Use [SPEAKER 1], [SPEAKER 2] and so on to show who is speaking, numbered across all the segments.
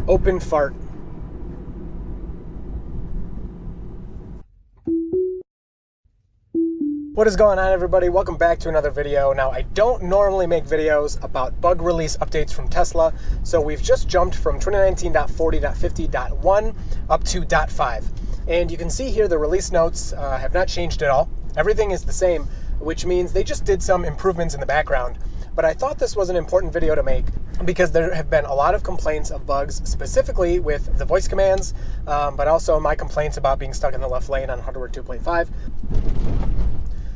[SPEAKER 1] Open fart. What is going on, everybody? Welcome back to another video. Now, I don't normally make videos about bug release updates from Tesla, so we've just jumped from 2019.40.50.1 up to .5. And you can see here the release notes have not changed at all. Everything is the same, which means they just did some improvements in the background. But I thought this was an important video to make because there have been a lot of complaints of bugs, specifically with the voice commands, but also my complaints about being stuck in the left lane on hardware 2.5.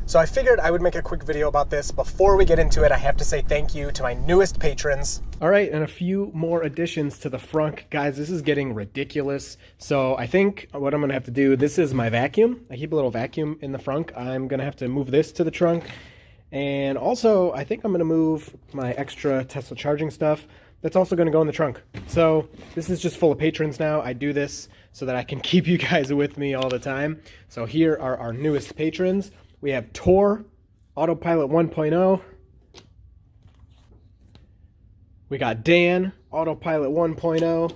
[SPEAKER 1] So I figured I would make a quick video about this. Before we get into it, I have to say thank you to my newest patrons. All right, and a few more additions to the frunk. Guys, this is getting ridiculous. So I think what I'm gonna have to do, this is my vacuum. I keep a little vacuum in the frunk. I'm gonna have to move this to the trunk. And also, I think I'm gonna move my extra Tesla charging stuff. That's also gonna go in the trunk. So this is just full of patrons now. I do this so that I can keep you guys with me all the time. So here are our newest patrons. We have Tor, Autopilot 1.0. We got Dan, Autopilot 1.0.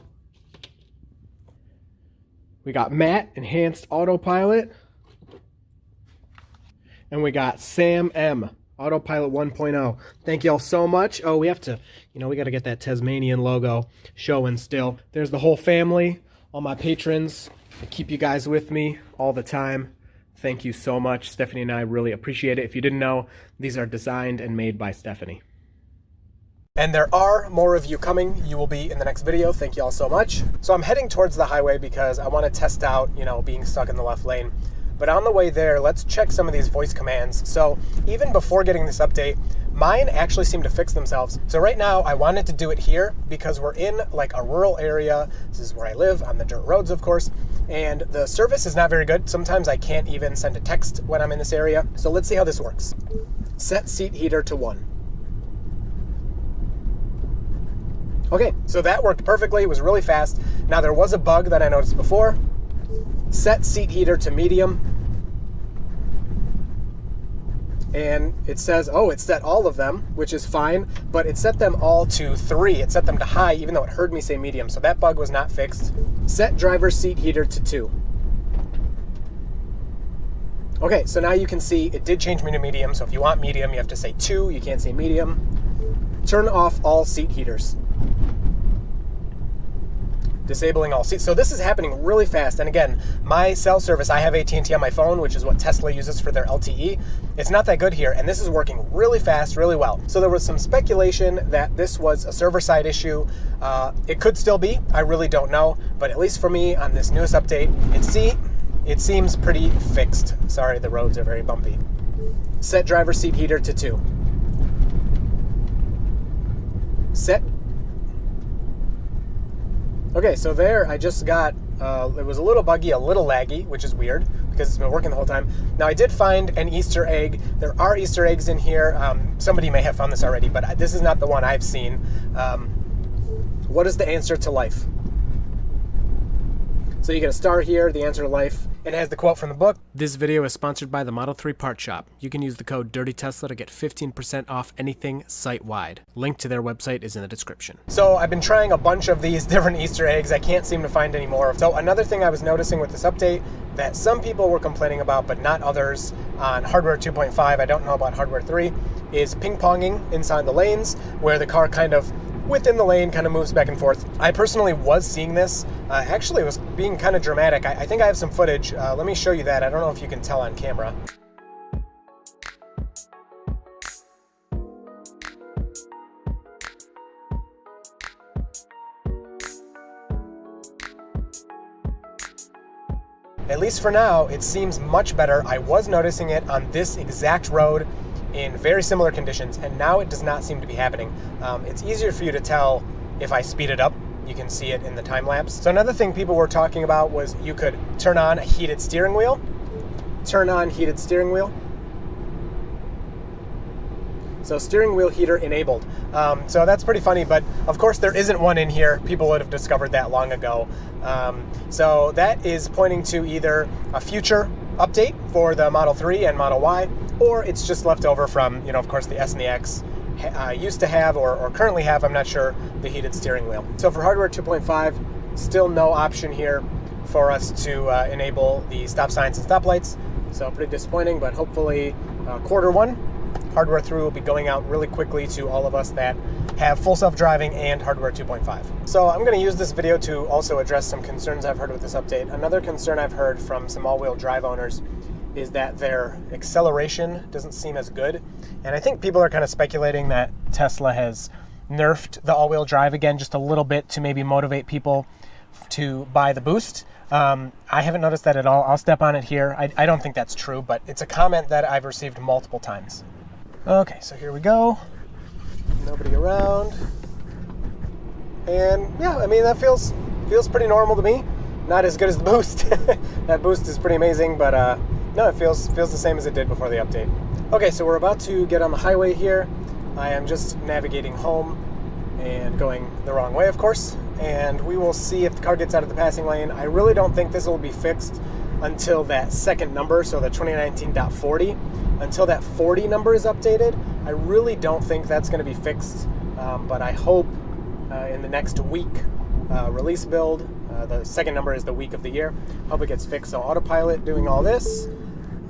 [SPEAKER 1] We got Matt, Enhanced Autopilot. And we got Sam M, Autopilot 1.0. Thank y'all so much. Oh, we have to, we got to get that Tasmanian logo showing still. There's the whole family, all my patrons. I keep you guys with me all the time. Thank you so much. Stephanie and I really appreciate it. If you didn't know, these are designed and made by Stephanie. And there are more of you coming. You will be in the next video. Thank you all so much. So I'm heading towards the highway because I want to test out, being stuck in the left lane. But on the way there, let's check some of these voice commands. So even before getting this update, mine actually seem to fix themselves. So right now, I wanted to do it here because we're in like a rural area. This is where I live, on the dirt roads, of course. And the service is not very good. Sometimes I can't even send a text when I'm in this area. So let's see how this works. Set seat heater to 1. Okay, so that worked perfectly. It was really fast. Now there was a bug that I noticed before. Set seat heater to medium. And it says, oh, it set all of them, which is fine, but it set them all to 3. It set them to high, even though it heard me say medium. So that bug was not fixed. Set driver seat heater to 2. Okay, so now you can see it did change me to medium. So if you want medium, you have to say 2. You can't say medium. Turn off all seat heaters. Disabling all seats. So this is happening really fast. And again, my cell service, I have AT&T on my phone, which is what Tesla uses for their LTE. It's not that good here, and this is working really fast, really well. So there was some speculation that this was a server-side issue. It could still be. I really don't know. But at least for me, on this newest update, it seems pretty fixed. Sorry, the roads are very bumpy. Set driver seat heater to 2. Set. Okay, so there I just got, it was a little buggy, a little laggy, which is weird because it's been working the whole time. Now I did find an Easter egg. There are Easter eggs in here. Somebody may have found this already, but this is not the one I've seen. What is the answer to life? So you get a star here, the answer to life. It has the quote from the book. This video is sponsored by the Model 3 Part Shop. You can use the code DIRTYTESLA to get 15% off anything site-wide. Link to their website is in the description. So I've been trying a bunch of these different Easter eggs. I can't seem to find any more. So another thing I was noticing with this update that some people were complaining about, but not others on hardware 2.5, I don't know about hardware 3, is ping-ponging inside the lanes where the car kind of within the lane kind of moves back and forth. I personally was seeing this. Actually, it was being kind of dramatic. I think I have some footage. Let me show you that. I don't know if you can tell on camera. At least for now, it seems much better. I was noticing it on this exact road in very similar conditions, and now it does not seem to be happening. It's easier for you to tell if I speed it up. You can see it in the time lapse. So another thing people were talking about was you could turn on a heated steering wheel. Turn on heated steering wheel. So steering wheel heater enabled. So that's pretty funny, but of course there isn't one in here. People would have discovered that long ago. So that is pointing to either a future update for the Model 3 and Model Y, or it's just left over from, of course, the S and the X used to have or currently have, I'm not sure, the heated steering wheel. So for hardware 2.5, still no option here for us to enable the stop signs and stoplights. So pretty disappointing, but hopefully Q1, hardware 3 will be going out really quickly to all of us that have full self-driving and hardware 2.5. So I'm going to use this video to also address some concerns I've heard with this update. Another concern I've heard from some all-wheel drive owners is that their acceleration doesn't seem as good. And I think people are kind of speculating that Tesla has nerfed the all-wheel drive again just a little bit to maybe motivate people to buy the Boost. I haven't noticed that at all. I'll step on it here. I don't think that's true, but it's a comment that I've received multiple times. Okay, so here we go. Nobody around. And yeah, I mean, that feels pretty normal to me. Not as good as the Boost. That Boost is pretty amazing, but no, it feels the same as it did before the update. Okay, so we're about to get on the highway here. I am just navigating home and going the wrong way, of course. And we will see if the car gets out of the passing lane. I really don't think this will be fixed until that second number, so the 2019.40. Until that 40 number is updated, I really don't think that's going to be fixed. But I hope in the next week release build, the second number is the week of the year, hope it gets fixed. So Autopilot doing all this,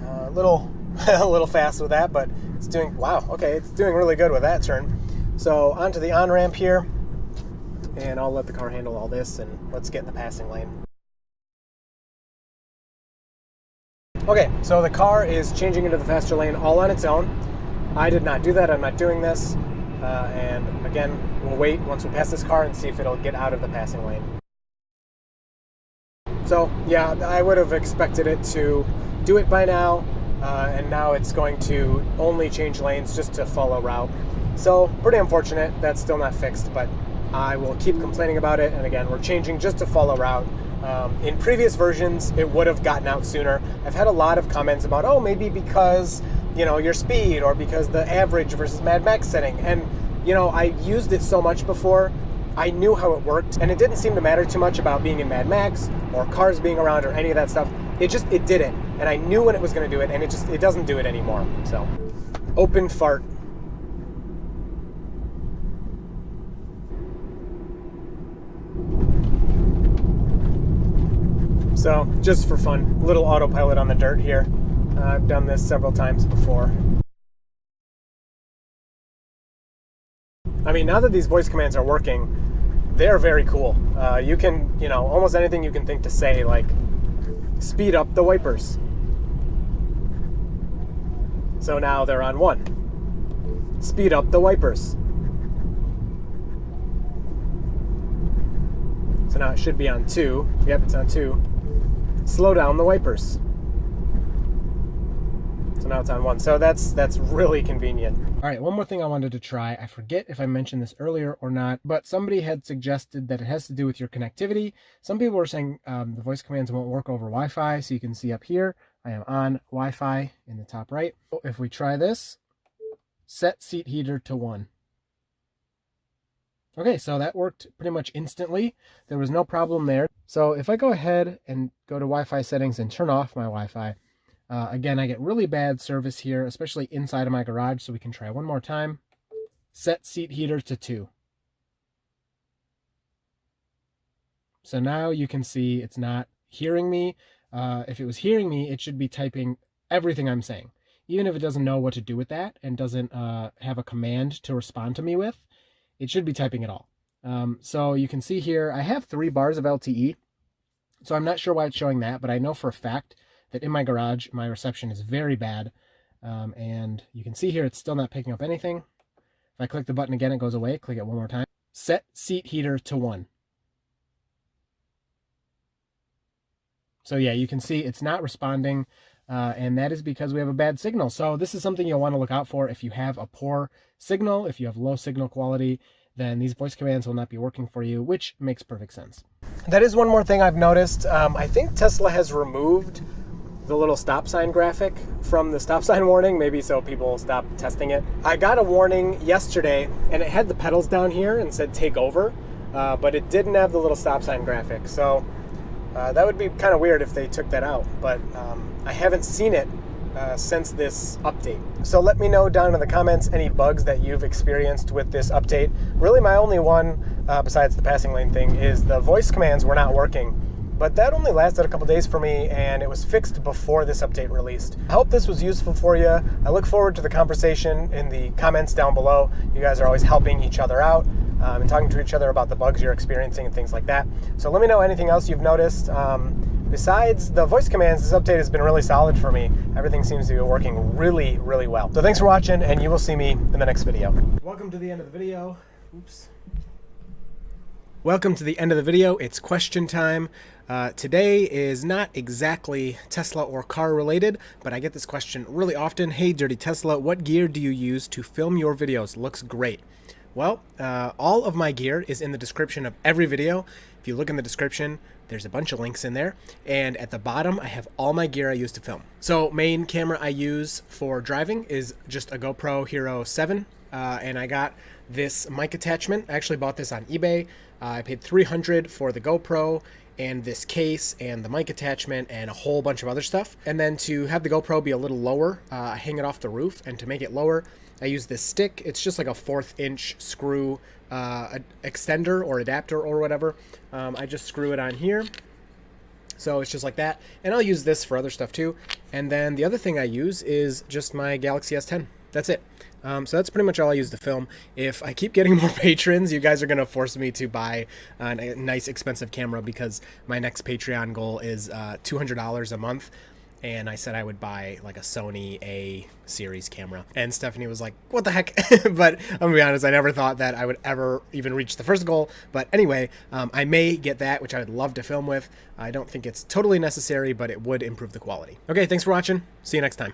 [SPEAKER 1] a little fast with that, but it's doing, wow, okay, it's doing really good with that turn. So onto the on-ramp here, and I'll let the car handle all this, and let's get in the passing lane. Okay, so the car is changing into the faster lane all on its own. I did not do that, I'm not doing this. And again, we'll wait once we pass this car and see if it'll get out of the passing lane. So yeah, I would have expected it to do it by now, and now it's going to only change lanes just to follow route. So pretty unfortunate, that's still not fixed, but I will keep complaining about it. And again, we're changing just to follow route. In previous versions, it would have gotten out sooner. I've had a lot of comments about, oh, maybe because, you know, your speed, or because the average versus Mad Max setting. And, you know, I used it so much before, I knew how it worked, and it didn't seem to matter too much about being in Mad Max or cars being around or any of that stuff. It did it, and I knew when it was going to do it, and it doesn't do it anymore. So, open fart. So, just for fun, little autopilot on the dirt here. I've done this several times before. I mean, now that these voice commands are working, they're very cool. You can, you know, almost anything you can think to say, like, speed up the wipers. So now they're on 1. Speed up the wipers. So now it should be on 2. Yep, it's on 2. Slow down the wipers. So now it's on 1. So that's really convenient. All right, one more thing I wanted to try. I forget if I mentioned this earlier or not, but somebody had suggested that it has to do with your connectivity. Some people were saying the voice commands won't work over Wi-Fi. So you can see up here, I am on Wi-Fi in the top right. If we try this, set seat heater to 1. Okay, so that worked pretty much instantly. There was no problem there. So if I go ahead and go to Wi-Fi settings and turn off my Wi-Fi, again, I get really bad service here, especially inside of my garage. So we can try one more time. Set seat heater to 2. So now you can see it's not hearing me. If it was hearing me, it should be typing everything I'm saying. Even if it doesn't know what to do with that and doesn't have a command to respond to me with, it should be typing it all. So you can see here, I have 3 bars of LTE. So I'm not sure why it's showing that, but I know for a fact that in my garage, my reception is very bad. And you can see here, it's still not picking up anything. If I click the button again, it goes away. Click it one more time. Set seat heater to 1. So yeah, you can see it's not responding. And that is because we have a bad signal. So this is something you'll want to look out for. If you have a poor signal, if you have low signal quality, then these voice commands will not be working for you, which makes perfect sense. That is one more thing I've noticed. I think Tesla has removed the little stop sign graphic from the stop sign warning, maybe so people stop testing it. I got a warning yesterday and it had the pedals down here and said take over, but it didn't have the little stop sign graphic. So that would be kind of weird if they took that out, but I haven't seen it since this update. So let me know down in the comments any bugs that you've experienced with this update. Really my only one, besides the passing lane thing, is the voice commands were not working. But that only lasted a couple days for me, and it was fixed before this update released. I hope this was useful for you. I look forward to the conversation in the comments down below. You guys are always helping each other out and talking to each other about the bugs you're experiencing and things like that. So let me know anything else you've noticed. Besides the voice commands, this update has been really solid for me. Everything seems to be working really, really well. So thanks for watching, and you will see me in the next video. Welcome to the end of the video. Oops. Welcome to the end of the video. It's question time. Today is not exactly Tesla or car related, but I get this question really often. Hey, Dirty Tesla, what gear do you use to film your videos? Looks great. Well, all of my gear is in the description of every video. If you look in the description, there's a bunch of links in there. And at the bottom, I have all my gear I use to film. So main camera I use for driving is just a GoPro Hero 7. And I got this mic attachment. I actually bought this on eBay. I paid $300 for the GoPro and this case and the mic attachment and a whole bunch of other stuff. And then to have the GoPro be a little lower, I hang it off the roof, and to make it lower, I use this stick. It's just like a 1/4 inch screw extender or adapter or whatever. I just screw it on here. So it's just like that. And I'll use this for other stuff too. And then the other thing I use is just my Galaxy S10. That's it. So that's pretty much all I use to film. If I keep getting more patrons, you guys are going to force me to buy a nice expensive camera, because my next Patreon goal is $200 a month. And I said I would buy like a Sony A series camera. And Stephanie was like, what the heck? But I'm gonna be honest, I never thought that I would ever even reach the first goal. But anyway, I may get that, which I would love to film with. I don't think it's totally necessary, but it would improve the quality. Okay, thanks for watching. See you next time.